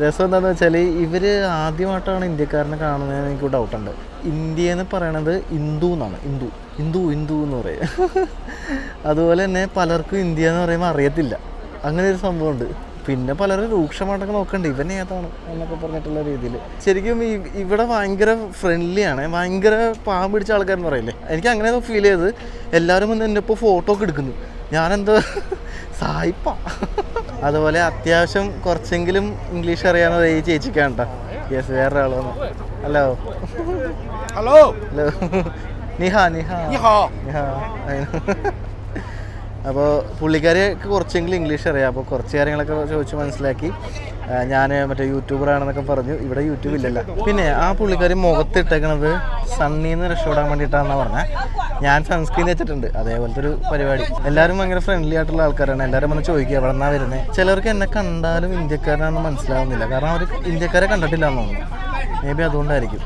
രസം എന്താണെന്ന് വെച്ചാൽ ഇവർ ആദ്യമായിട്ടാണ് ഇന്ത്യക്കാരനെ കാണുന്നതെന്ന് എനിക്ക് ഡൗട്ടുണ്ട്. ഇന്ത്യ എന്ന് പറയണത് ഹിന്ദു എന്നാണ്, ഹിന്ദു എന്ന് പറയും. അതുപോലെ തന്നെ പലർക്കും ഇന്ത്യ എന്ന് പറയുമ്പോൾ അറിയത്തില്ല, അങ്ങനെ ഒരു സംഭവമുണ്ട്. പിന്നെ പലരും രൂക്ഷമായിട്ടൊക്കെ നോക്കണ്ട് ഇവൻ ഏതാണ് എന്നൊക്കെ പറഞ്ഞിട്ടുള്ള രീതിയിൽ. ശരിക്കും ഇവിടെ ഭയങ്കര ഫ്രണ്ട്ലിയാണ്, ഭയങ്കര പാവം പിടിച്ച ആൾക്കാരെന്ന് പറയില്ലേ, എനിക്ക് അങ്ങനെ ഫീൽ ചെയ്ത്. എല്ലാവരും വന്ന് എൻ്റെ ഇപ്പോൾ ഫോട്ടോ ഒക്കെ എടുക്കുന്നു, ഞാനെന്തോ സായിപ്പ. അതുപോലെ അത്യാവശ്യം കുറച്ചെങ്കിലും ഇംഗ്ലീഷ് അറിയാവുന്നത് ഈ ചേച്ചിക്കാണ് കേട്ടോ. യെസ്, വേറെ ആളാണ്. Hello hello hello, Niha. അപ്പോൾ പുള്ളിക്കാരിക്ക് കുറച്ചെങ്കിലും ഇംഗ്ലീഷ് അറിയാം. അപ്പോൾ കുറച്ച് കാര്യങ്ങളൊക്കെ ചോദിച്ച് മനസ്സിലാക്കി. ഞാൻ മറ്റേ യൂട്യൂബറാണെന്നൊക്കെ പറഞ്ഞു. ഇവിടെ യൂട്യൂബ് ഇല്ലല്ലോ. പിന്നെ ആ പുള്ളിക്കാരി മുഖത്തിട്ടേക്കണത് സണ്ണിയിൽ നിന്ന് രക്ഷപ്പെടാൻ വേണ്ടിയിട്ടാണെന്നാണ് പറഞ്ഞത്. ഞാൻ സൺസ്ക്രീൻ വെച്ചിട്ടുണ്ട്, അതേപോലത്തെ ഒരു പരിപാടി. എല്ലാവരും ഭയങ്കര ഫ്രണ്ട്ലി ആയിട്ടുള്ള ആൾക്കാരാണ്. എല്ലാവരും വന്ന് ചോദിക്കുക എവിടെ നിന്നാണ് വരുന്നത്. ചിലർക്ക് എന്നെ കണ്ടാലും ഇന്ത്യക്കാരനാണെന്ന് മനസ്സിലാവുന്നില്ല, കാരണം അവർ ഇന്ത്യക്കാരെ കണ്ടിട്ടില്ല എന്ന് തോന്നുന്നു. മേ ബി അതുകൊണ്ടായിരിക്കും.